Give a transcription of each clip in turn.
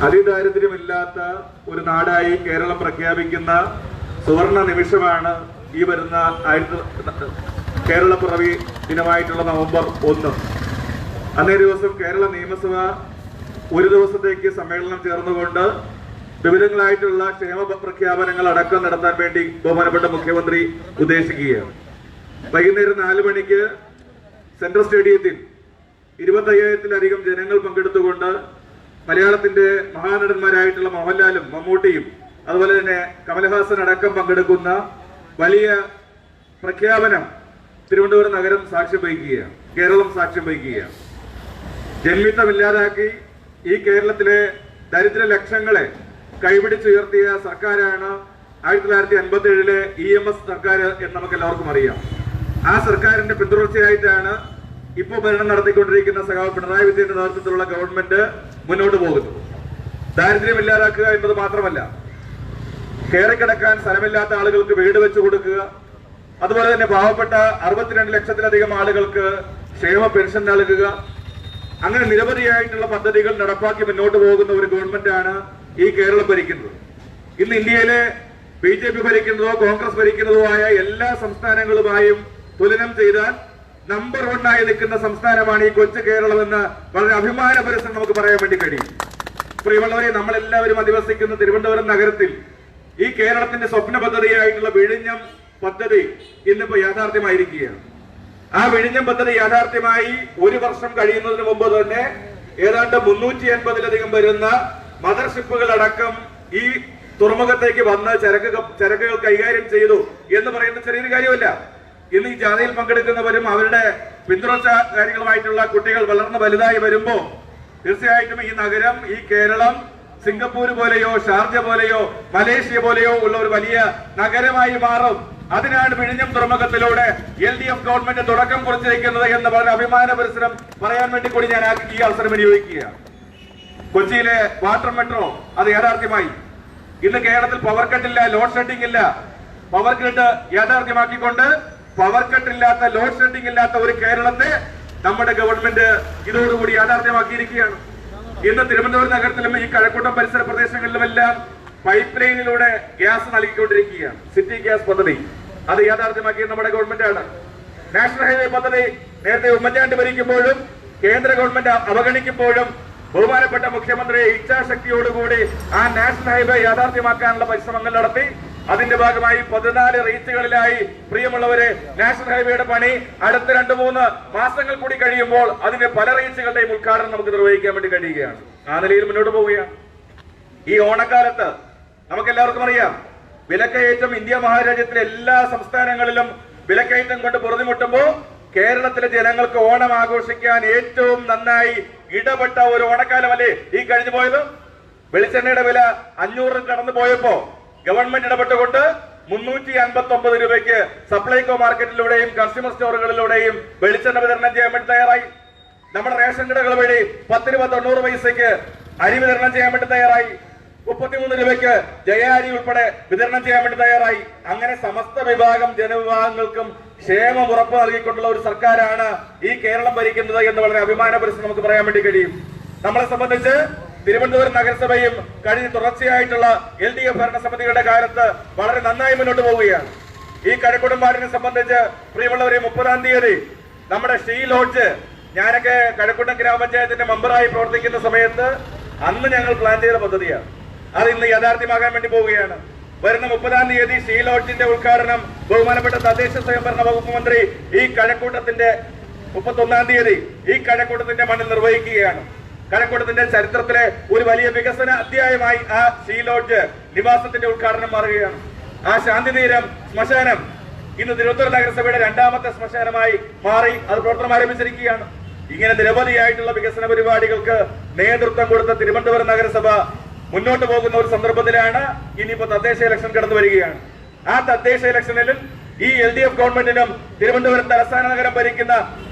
അതിദാരിദ്ര്യമില്ലാത്ത ഒരു നാടായി കേരളം പ്രഖ്യാപിക്കുന്ന സുവർണ നിമിഷമാണ് ഈ വരുന്ന കേരളപ്പിറവി ദിനമായിട്ടുള്ള നവംബർ 1. അന്നേ ദിവസം കേരള നിയമസഭ ഒരു ദിവസത്തേക്ക് സമ്മേളനം ചേർന്നുകൊണ്ട് വിവിധങ്ങളായിട്ടുള്ള ക്ഷേമ പ്രഖ്യാപനങ്ങൾ അടക്കം നടത്താൻ വേണ്ടി ബഹുമാനപ്പെട്ട മുഖ്യമന്ത്രി ഉദ്ദേശിക്കുകയാണ്. വൈകുന്നേരം 4 മണിക്ക് സെൻട്രൽ സ്റ്റേഡിയത്തിൽ 25,000-ലധികം ജനങ്ങൾ പങ്കെടുത്തുകൊണ്ട് മലയാളത്തിന്റെ മഹാനടന്മാരായിട്ടുള്ള മോഹൻലാലും മമ്മൂട്ടിയും അതുപോലെ തന്നെ കമൽഹാസൻ അടക്കം പങ്കെടുക്കുന്ന വലിയ പ്രഖ്യാപനം തിരുവനന്തപുരം നഗരം സാക്ഷ്യം വഹിക്കുകയാണ്, കേരളം സാക്ഷ്യം വഹിക്കുകയാണ്. ജന്മിത്തമില്ലാതാക്കി ഈ കേരളത്തിലെ ദരിദ്ര ലക്ഷങ്ങളെ കൈപിടിച്ചുയർത്തിയ സർക്കാരാണ് 1957-ലെ EMS സർക്കാർ എന്ന് നമുക്ക് എല്ലാവർക്കും അറിയാം. ആ സർക്കാരിന്റെ പിന്തുടർച്ചയായിട്ടാണ് ഇപ്പോൾ ഭരണം നടത്തിക്കൊണ്ടിരിക്കുന്ന സഖാവ് പിണറായി വിജയന്റെ നേതൃത്വത്തിലുള്ള ഗവൺമെന്റ് മുന്നോട്ട് പോകുന്നത്. ദാരിദ്ര്യം ഇല്ലാതാക്കുക എന്നത് മാത്രമല്ല, കയറിക്കിടക്കാൻ സ്ഥലമില്ലാത്ത ആളുകൾക്ക് വീട് വെച്ചു കൊടുക്കുക, അതുപോലെ തന്നെ പാവപ്പെട്ട 62 ലക്ഷത്തിലധികം ആളുകൾക്ക് ക്ഷേമ പെൻഷൻ നൽകുക, അങ്ങനെ നിരവധിയായിട്ടുള്ള പദ്ധതികൾ നടപ്പാക്കി മുന്നോട്ട് പോകുന്ന ഒരു ഗവൺമെന്റാണ് ഈ കേരളം ഭരിക്കുന്നത്. ഇന്ന് ഇന്ത്യയിലെ BJP ഭരിക്കുന്നതോ കോൺഗ്രസ് ഭരിക്കുന്നതോ ആയ എല്ലാ സംസ്ഥാനങ്ങളുമായും തുലനം ചെയ്താൽ നമ്പർ 1 ആയി നിൽക്കുന്ന സംസ്ഥാനമാണ് ഈ കൊച്ചു കേരളം എന്ന് വളരെ അഭിമാനപരസം നമുക്ക് പറയാൻ വേണ്ടി കഴിയും. പ്രിയമുള്ളവരെ, നമ്മളെല്ലാവരും അധിവസിക്കുന്ന തിരുവനന്തപുരം നഗരത്തിൽ ഈ കേരളത്തിന്റെ സ്വപ്ന പദ്ധതിയായിട്ടുള്ള വിഴിഞ്ഞം പദ്ധതി ഇന്നിപ്പോ യാഥാർത്ഥ്യമായിരിക്കുകയാണ്. ആ വിഴിഞ്ഞം പദ്ധതി യാഥാർത്ഥ്യമായി 1 വർഷം കഴിയുന്നതിന് മുമ്പ് തന്നെ ഏതാണ്ട് 380-ലധികം വരുന്ന മദർഷിപ്പുകൾ അടക്കം ഈ തുറമുഖത്തേക്ക് വന്ന് ചരക്കുകൾ കൈകാര്യം ചെയ്തു എന്ന് പറയുന്ന ചെറിയൊരു കാര്യമല്ല. ഇന്ന് ഈ ജാഥയിൽ പങ്കെടുക്കുന്നവരും അവരുടെ പിന്തുണക്കാരികളുമായിട്ടുള്ള കുട്ടികൾ വളർന്ന് വലുതായി വരുമ്പോ തീർച്ചയായിട്ടും ഈ നഗരം, ഈ കേരളം സിംഗപ്പൂർ പോലെയോ ഷാർജ പോലെയോ മലേഷ്യ പോലെയോ ഉള്ള ഒരു വലിയ നഗരമായി മാറും. അതിനാണ് വിഴിഞ്ഞം തുറമുഖത്തിലൂടെ LDF ഗവൺമെന്റ് തുടക്കം കുറിച്ചിരിക്കുന്നത് എന്ന് വളരെ അഭിമാന പരിസരം പറയാൻ വേണ്ടി കൂടി ഞാൻ ഈ അവസരം വിനിയോഗിക്കുകയാണ്. കൊച്ചിയിലെ വാട്ടർ മെട്രോ അത് യാഥാർത്ഥ്യമായി. ഇന്ന് കേരളത്തിൽ പവർ കട്ടില്ല, ലോഡ് ഷെഡിംഗ് ഇല്ല. പവർ ഗ്രിഡ് യാഥാർത്ഥ്യമാക്കിക്കൊണ്ട് പവർ കട്ടില്ലാത്ത, ലോഡ് ഷെഡിംഗ് ഇല്ലാത്ത ഒരു കേരളത്തെ നമ്മുടെ ഗവൺമെന്റ് ഇതോടുകൂടി യാഥാർത്ഥ്യമാക്കിയിരിക്കുകയാണ്. ഇന്ന് തിരുവനന്തപുരം നഗരത്തിലും ഈ കഴക്കൂട്ടം പരിസര പ്രദേശങ്ങളിലുമെല്ലാം പൈപ്പ് ലൈനിലൂടെ ഗ്യാസ് നൽകിക്കൊണ്ടിരിക്കുകയാണ്. സിറ്റി ഗ്യാസ് പദ്ധതി അത് യാഥാർത്ഥ്യമാക്കിയത് നമ്മുടെ ഗവൺമെന്റാണ്. നാഷണൽ ഹൈവേ പദ്ധതി നേരത്തെ ഉമ്മൻചാണ്ടി ഭരിക്കുമ്പോഴും കേന്ദ്ര ഗവൺമെന്റ് അവഗണിക്കുമ്പോഴും ബഹുമാനപ്പെട്ട മുഖ്യമന്ത്രി ഇച്ഛാശക്തിയോടുകൂടി ആ നാഷണൽ ഹൈവേ യാഥാർത്ഥ്യമാക്കാനുള്ള പരിശ്രമങ്ങൾ നടത്തി. അതിന്റെ ഭാഗമായി 14 റീച്ചുകളിലായി പ്രിയമുള്ളവരെ നാഷണൽ ഹൈവേയുടെ പണി അടുത്ത 2-3 മാസങ്ങൾ കൂടി കഴിയുമ്പോൾ അതിന്റെ പല റീച്ചുകളുടെയും ഉദ്ഘാടനം നമുക്ക് നിർവഹിക്കാൻ വേണ്ടി കഴിയുകയാണ്. ആ നിലയിൽ മുന്നോട്ട് പോവുകയാണ്. ഈ ഓണക്കാലത്ത് നമുക്കെല്ലാവർക്കും അറിയാം, വിലക്കയറ്റം ഇന്ത്യ മഹാരാജ്യത്തിലെ എല്ലാ സംസ്ഥാനങ്ങളിലും വിലക്കയറ്റം കൊണ്ട് പൊറുതിമുട്ടുമ്പോ കേരളത്തിലെ ജനങ്ങൾക്ക് ഓണം ആഘോഷിക്കാൻ ഏറ്റവും നന്നായി ഇടപെട്ട ഒരു ഓണക്കാലമല്ലേ ഈ കഴിഞ്ഞു പോയത്. വെളിച്ചെണ്ണയുടെ വില 500 കടന്നു പോയപ്പോ ഗവൺമെന്റ് ഇടപെട്ടുകൊണ്ട് 359 രൂപയ്ക്ക് സപ്ലൈകോ മാർക്കറ്റിലൂടെയും കൺസ്യൂമർ സ്റ്റോറുകളിലൂടെയും വെളിച്ചെണ്ണ വിതരണം ചെയ്യാൻ വേണ്ടി തയ്യാറായി. നമ്മുടെ റേഷൻ കടകൾ വഴി 10 രൂപ 90 പൈസയ്ക്ക് അരി വിതരണം ചെയ്യാൻ വേണ്ടി തയ്യാറായി. 33 രൂപയ്ക്ക് ജയ അരി ഉൾപ്പെടെ വിതരണം ചെയ്യാൻ വേണ്ടി തയ്യാറായി. അങ്ങനെ സമസ്ത വിഭാഗം ജനവിഭാഗങ്ങൾക്കും ക്ഷേമം ഉറപ്പ് നൽകിക്കൊണ്ടുള്ള ഒരു സർക്കാരാണ് ഈ കേരളം ഭരിക്കുന്നത് എന്ന് വളരെ അഭിമാനപരിസം നമുക്ക് പറയാൻ വേണ്ടി കഴിയും. നമ്മളെ സംബന്ധിച്ച് തിരുവനന്തപുരം നഗരസഭയും കഴിഞ്ഞ തുടർച്ചയായിട്ടുള്ള LDF ഭരണസമിതിയുടെ കാലത്ത് വളരെ നന്നായി മുന്നോട്ട് പോവുകയാണ്. ഈ കഴക്കൂട്ടം വാർഡിനെ സംബന്ധിച്ച് പ്രിയമുള്ളവരെ, 30-ാം തീയതി നമ്മുടെ ഷീ ലോഡ്ജ്, ഞാനൊക്കെ കഴക്കൂട്ടം ഗ്രാമപഞ്ചായത്തിന്റെ മെമ്പറായി പ്രവർത്തിക്കുന്ന സമയത്ത് അന്ന് ഞങ്ങൾ പ്ലാൻ ചെയ്ത പദ്ധതിയാണ്. അത് ഇന്ന് യാഥാർത്ഥ്യമാകാൻ വേണ്ടി പോവുകയാണ്. വരുന്ന 30-ാം തീയതി ഷീ ലോഡ്ജിന്റെ ഉദ്ഘാടനം ബഹുമാനപ്പെട്ട തദ്ദേശ സ്വയംഭരണ വകുപ്പ് മന്ത്രി ഈ കഴക്കൂട്ടത്തിന്റെ 31-ാം തീയതി ഈ കഴക്കൂട്ടത്തിന്റെ മണ്ണിൽ നിർവഹിക്കുകയാണ്. കഴക്കൂട്ടത്തിന്റെ ചരിത്രത്തിലെ ഒരു വലിയ വികസന അധ്യായമായി ആ ഷീ ലോഡ്ജ് നിവാസത്തിന്റെ ഉദ്ഘാടനം മാറുകയാണ്. ആ ശാന്തിതീരം ശ്മശാനം ഇന്ന് തിരുവനന്തപുരം നഗരസഭയുടെ 2ാമത്തെ ശ്മശാനമായി മാറി അത് പ്രവർത്തനം ആരംഭിച്ചിരിക്കുകയാണ്. ഇങ്ങനെ നിരവധിയായിട്ടുള്ള വികസന പരിപാടികൾക്ക് നേതൃത്വം കൊടുത്ത തിരുവനന്തപുരം നഗരസഭ മുന്നോട്ട് പോകുന്ന ഒരു സന്ദർഭത്തിലാണ് ഇനിയിപ്പോ തദ്ദേശ ഇലക്ഷൻ കടന്നു വരികയാണ്. ആ തദ്ദേശ ഇലക്ഷനിൽ ഈ LDF ഗവൺമെന്റിനും തിരുവനന്തപുരം തലസ്ഥാന നഗരം ഭരിക്കുന്ന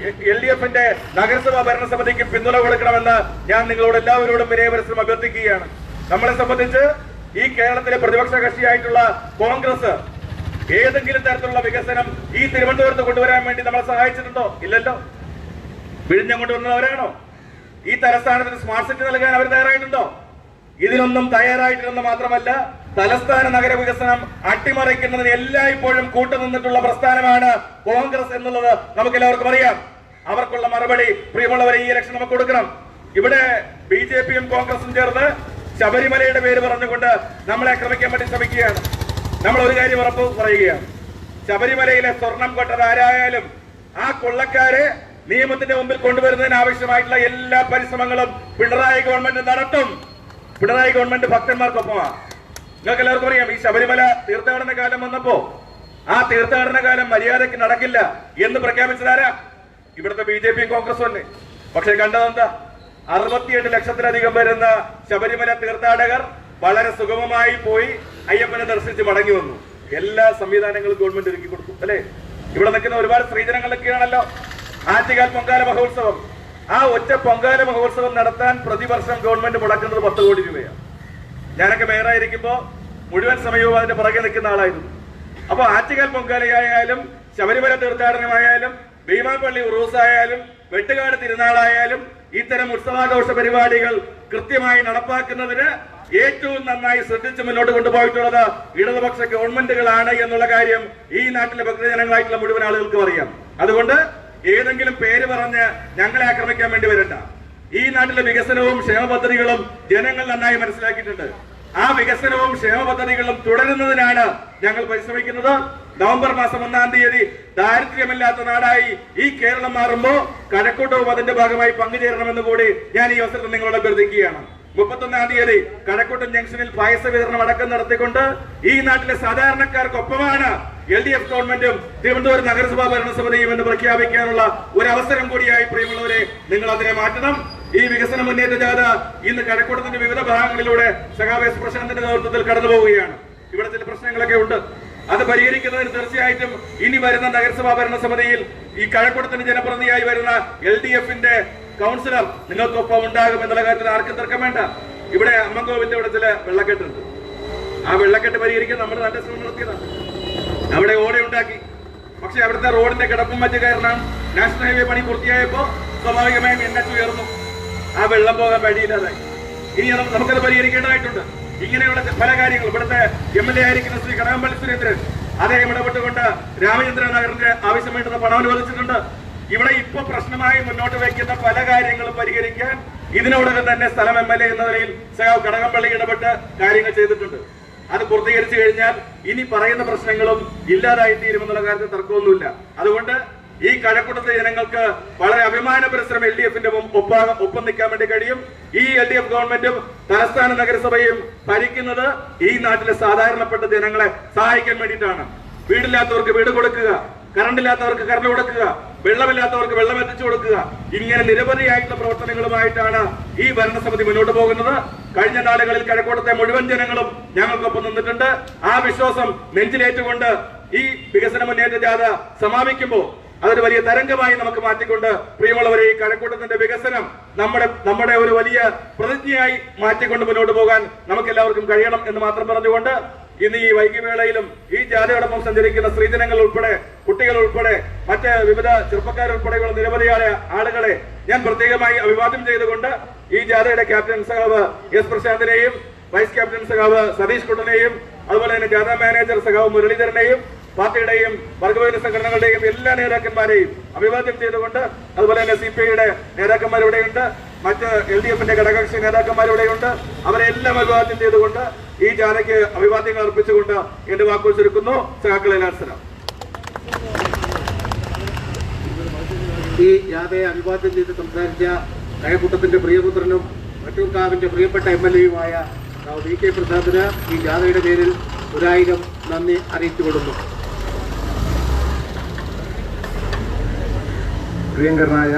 LDFന്റെ നഗരസഭാ ഭരണസമിതിക്ക് പിന്തുണ കൊടുക്കണമെന്ന് ഞാൻ നിങ്ങളോട് എല്ലാവരോടും വിനയപരിശ്രമം അഭ്യർത്ഥിക്കുകയാണ്. നമ്മളെ സംബന്ധിച്ച് ഈ കേരളത്തിലെ പ്രതിപക്ഷ കക്ഷിയായിട്ടുള്ള കോൺഗ്രസ് ഏതെങ്കിലും തരത്തിലുള്ള വികസനം ഈ തിരുവനന്തപുരത്ത് കൊണ്ടുവരാൻ വേണ്ടി നമ്മളെ സഹായിച്ചിട്ടുണ്ടോ? ഇല്ലല്ലോ. വിഴിഞ്ഞം കൊണ്ടുവന്നവരാണോ? ഈ തലസ്ഥാനത്തിന് സ്മാർട്ട് സിറ്റി നൽകാൻ അവർ തയ്യാറായിട്ടുണ്ടോ? ഇതിനൊന്നും തയ്യാറായിട്ടില്ലെന്ന് മാത്രമല്ല, തലസ്ഥാന നഗര വികസനം അട്ടിമറിക്കുന്നതിന് എല്ലായ്പ്പോഴും കൂട്ടുനിന്നിട്ടുള്ള പ്രസ്ഥാനമാണ് കോൺഗ്രസ് എന്നുള്ളത് നമുക്ക് എല്ലാവർക്കും അറിയാം. അവർക്കുള്ള മറുപടി പ്രിയമുള്ളവരെ ഈ ഇലക്ഷൻ നമുക്ക് കൊടുക്കണം. ഇവിടെ BJPയും കോൺഗ്രസും ചേർന്ന് ശബരിമലയുടെ പേര് പറഞ്ഞുകൊണ്ട് നമ്മളെ ആക്രമിക്കാൻ വേണ്ടി ശ്രമിക്കുകയാണ്. നമ്മൾ ഒരു കാര്യം ഉറപ്പ് പറയുകയാണ്, ശബരിമലയിലെ സ്വർണം കൊട്ടത് ആരായാലും ആ കൊള്ളക്കാരെ നിയമത്തിന്റെ മുമ്പിൽ കൊണ്ടുവരുന്നതിന് ആവശ്യമായിട്ടുള്ള എല്ലാ പരിശ്രമങ്ങളും പിണറായി ഗവൺമെന്റ് നടത്തും. പിണറായി ഗവൺമെന്റ് ഭക്തന്മാർക്കൊപ്പമാണ്. നിങ്ങൾക്ക് എല്ലാവർക്കും അറിയാം, ഈ ശബരിമല തീർത്ഥാടന കാലം വന്നപ്പോ ആ തീർത്ഥാടന കാലം മര്യാദയ്ക്ക് നടക്കില്ല എന്ന് പ്രഖ്യാപിച്ചതാരാ? ഇവിടുത്തെ BJPയും കോൺഗ്രസും അല്ലേ. പക്ഷെ കണ്ടതെന്താ? 68 ലക്ഷത്തിലധികം വരുന്ന ശബരിമല തീർത്ഥാടകർ വളരെ സുഗമമായി പോയി അയ്യപ്പനെ ദർശിച്ച് മടങ്ങി വന്നു. എല്ലാ സംവിധാനങ്ങളും ഗവൺമെന്റ് ഒരുക്കി കൊടുത്തു അല്ലെ. ഇവിടെ നിൽക്കുന്ന ഒരുപാട് സ്ത്രീജനങ്ങളൊക്കെയാണല്ലോ. ആറ്റുകാൽ പൊങ്കാല മഹോത്സവം, ആ ഒറ്റ പൊങ്കാല മഹോത്സവം നടത്താൻ പ്രതിവർഷം ഗവൺമെന്റ് മുടക്കുന്നത് 10 കോടി രൂപയാണ്. ഞാനൊക്കെ മേയറായിരിക്കുമ്പോ മുഴുവൻ സമയവും അതിന്റെ പുറകെ നിൽക്കുന്ന ആളായിരുന്നു. അപ്പൊ ആറ്റുകാൽ പൊങ്കാലയായാലും ശബരിമല തീർത്ഥാടനമായാലും ഭീമാപള്ളി ഉറൂസായാലും വെട്ടുകാട് തിരുനാളായാലും ഇത്തരം ഉത്സവാഘോഷ പരിപാടികൾ കൃത്യമായി നടപ്പാക്കുന്നതിന് ഏറ്റവും നന്നായി ശ്രദ്ധിച്ച് മുന്നോട്ട് കൊണ്ടുപോയിട്ടുള്ളത് ഇടതുപക്ഷ ഗവൺമെന്റുകളാണ് എന്നുള്ള കാര്യം ഈ നാട്ടിലെ ഭക്തജനങ്ങളായിട്ടുള്ള മുഴുവൻ ആളുകൾക്കും അറിയാം. അതുകൊണ്ട് ഏതെങ്കിലും പേര് പറഞ്ഞ് ഞങ്ങളെ ആക്രമിക്കാൻ വേണ്ടി വരണ്ട. ഈ നാട്ടിലെ വികസനവും ക്ഷേമ പദ്ധതികളും ജനങ്ങൾ നന്നായി മനസ്സിലാക്കിയിട്ടുണ്ട്. ആ വികസനവും ക്ഷേമ പദ്ധതികളും തുടരുന്നതിനാണ് ഞങ്ങൾ പരിശ്രമിക്കുന്നത്. നവംബർ മാസം 1-ാം തീയതി ദാരിദ്ര്യമില്ലാത്ത നാടായി ഈ കേരളം മാറുമ്പോ കഴക്കൂട്ടവും അതിന്റെ ഭാഗമായി പങ്കുചേരണമെന്ന് കൂടി ഞാൻ ഈ അവസരത്തിൽ നിങ്ങളോട് അഭ്യർത്ഥിക്കുകയാണ്. 31-ാം തീയതി കഴക്കൂട്ടം ജംഗ്ഷനിൽ പായസ വിതരണം അടക്കം നടത്തിക്കൊണ്ട് ഈ നാട്ടിലെ സാധാരണക്കാർക്കൊപ്പമാണ് LDF ഗവൺമെന്റും തിരുവനന്തപുരം നഗരസഭാ ഭരണസമിതിയും എന്ന് പ്രഖ്യാപിക്കാനുള്ള ഒരു അവസരം കൂടിയായി പ്രിയമുള്ളവരെ നിങ്ങൾ അതിനെ മാറ്റണം. ഈ വികസന മുന്നേറ്റ ജാഥ ഇന്ന് കഴക്കൂട്ടത്തിന്റെ വിവിധ ഭാഗങ്ങളിലൂടെ സഖാവ് എസ് പ്രശാന്തിന്റെ നേതൃത്വത്തിൽ കടന്നു പോവുകയാണ്. ഇവിടെ ചില പ്രശ്നങ്ങളൊക്കെ ഉണ്ട്. അത് പരിഹരിക്കുന്നതിന് തീർച്ചയായിട്ടും ഇനി വരുന്ന നഗരസഭാ ഭരണസമിതിയിൽ ഈ കഴക്കൂട്ടത്തിന് ജനപ്രതിനിധിയായി വരുന്ന LDFന്റെ കൗൺസിലർ നിങ്ങൾക്കൊപ്പം ഉണ്ടാകും എന്നുള്ള കാര്യത്തിൽ ആർക്കും തർക്കം വേണ്ട. ഇവിടെ അമ്മങ്കോവിന്റെ ഇവിടെ ചില വെള്ളക്കെട്ടുണ്ട്. ആ വെള്ളക്കെട്ട് പരിഹരിക്കാൻ നമ്മൾ നല്ല ശ്രമം നടത്തിയതാണ്. അവിടെ ഓടയുണ്ടാക്കി. പക്ഷെ അവിടുത്തെ റോഡിന്റെ കിടപ്പും മറ്റു കാരണം നാഷണൽ ഹൈവേ പണി പൂർത്തിയായപ്പോ സ്വാഭാവികമായും NH ഉയർന്നു. ആ വെള്ളം പോകാൻ വഴിയില്ലാതായി. ഇനി നമുക്കത് പരിഹരിക്കേണ്ടതായിട്ടുണ്ട്. ഇങ്ങനെയുള്ള പല കാര്യങ്ങളും ഇവിടുത്തെ MLA ആയിരിക്കുന്ന ശ്രീ കടകംപള്ളി സുരേന്ദ്രൻ അദ്ദേഹം ഇടപെട്ടുകൊണ്ട് രാമചന്ദ്ര നഗറിന്റെ ആവശ്യം വേണ്ടുന്ന പണം അനുവദിച്ചിട്ടുണ്ട്. ഇവിടെ ഇപ്പൊ പ്രശ്നമായി മുന്നോട്ട് വയ്ക്കുന്ന പല കാര്യങ്ങളും പരിഹരിക്കാൻ ഇതിനോടകം തന്നെ സ്ഥലം MLA എന്ന നിലയിൽ സഖാവ് കടകംപള്ളി ഇടപെട്ട് കാര്യങ്ങൾ ചെയ്തിട്ടുണ്ട്. അത് പൂർത്തീകരിച്ചു കഴിഞ്ഞാൽ ഇനി പറയുന്ന പ്രശ്നങ്ങളും ഇല്ലാതായി തീരുമെന്നുള്ള കാര്യത്തിൽ തർക്കമൊന്നുമില്ല. അതുകൊണ്ട് ഈ കഴക്കൂട്ടത്തെ ജനങ്ങൾക്ക് വളരെ അഭിമാനപുരസ്സരം LDFന്റെ ഒപ്പം നിൽക്കാൻ വേണ്ടി കഴിയും. ഈ LDF ഗവൺമെന്റും തലസ്ഥാന നഗരസഭയും ഭരിക്കുന്നത് ഈ നാട്ടിലെ സാധാരണപ്പെട്ട ജനങ്ങളെ സഹായിക്കാൻ വേണ്ടിയിട്ടാണ്. വീടില്ലാത്തവർക്ക് വീട് കൊടുക്കുക, കറണ്ടില്ലാത്തവർക്ക് കറണ്ട് കൊടുക്കുക, വെള്ളമില്ലാത്തവർക്ക് വെള്ളം എത്തിച്ചു കൊടുക്കുക, ഇങ്ങനെ നിരവധിയായിട്ടുള്ള പ്രവർത്തനങ്ങളുമായിട്ടാണ് ഈ ഭരണസമിതി മുന്നോട്ട് പോകുന്നത്. കഴിഞ്ഞ നാളുകളിൽ കഴക്കൂട്ടത്തെ മുഴുവൻ ജനങ്ങളും ഞങ്ങൾക്കൊപ്പം നിന്നിട്ടുണ്ട്. ആ വിശ്വാസം നെഞ്ചിലേറ്റുകൊണ്ട് ഈ വികസന മുന്നേറ്റ ജാഥ സമാപിക്കുമ്പോൾ അതൊരു വലിയ തരംഗമായി നമുക്ക് മാറ്റിക്കൊണ്ട് പ്രിയമുള്ളവരെ ഈ കഴക്കൂട്ടത്തിന്റെ വികസനം നമ്മുടെ ഒരു വലിയ പ്രതിജ്ഞയായി മാറ്റിക്കൊണ്ട് മുന്നോട്ട് പോകാൻ നമുക്ക് എല്ലാവർക്കും കഴിയണം എന്ന് മാത്രം പറഞ്ഞുകൊണ്ട് ഇന്ന് ഈ വൈകിവേളയിലും ഈ ജാഥയോടൊപ്പം സഞ്ചരിക്കുന്ന സ്ത്രീജനങ്ങൾ ഉൾപ്പെടെ കുട്ടികൾ ഉൾപ്പെടെ മറ്റ് വിവിധ ചെറുപ്പക്കാരുൾപ്പെടെയുള്ള നിരവധിയായ ആളുകളെ ഞാൻ പ്രത്യേകമായി അഭിവാദ്യം ചെയ്തുകൊണ്ട് ഈ ജാഥയുടെ ക്യാപ്റ്റൻ സഖാവ് എസ് പ്രശാന്തിനെയും വൈസ് ക്യാപ്റ്റൻ സഖാവ് സതീഷ് കുട്ടനെയും അതുപോലെ തന്നെ ജാഥ മാനേജർ സഖാവ് മുരളീധരനെയും പാർട്ടിയുടെയും വർഗവിരുദ്ധ സംഘടനകളുടെയും എല്ലാ നേതാക്കന്മാരെയും അഭിവാദ്യം ചെയ്തുകൊണ്ട് അതുപോലെ തന്നെ CPIയുടെ നേതാക്കന്മാരിവിടെയുണ്ട്, മറ്റ് LDFന്റെ ഘടകകക്ഷി നേതാക്കന്മാരിവിടെയുണ്ട്. അവരെല്ലാം അഭിവാദ്യം ചെയ്തുകൊണ്ട് ഈ ജാഥയ്ക്ക് അഭിവാദ്യങ്ങൾ അർപ്പിച്ചുകൊണ്ട് എന്റെ വാക്കുകൾ ചുരുക്കുന്നു. സഖാക്കളെ എല്ലാവരും ഈ ജാഥയെ അഭിവാദ്യം ചെയ്ത് സംസാരിച്ച കഴക്കൂട്ടത്തിന്റെ പ്രിയപുത്രനും വട്ടിയൂർക്കാവിന്റെ പ്രിയപ്പെട്ട MLAയുമായ VK പ്രസാദിന് ഈ ജാഥയുടെ പേരിൽ 1000 നന്ദി അറിയിച്ചുകൊള്ളുന്നു. പ്രിയങ്കരനായ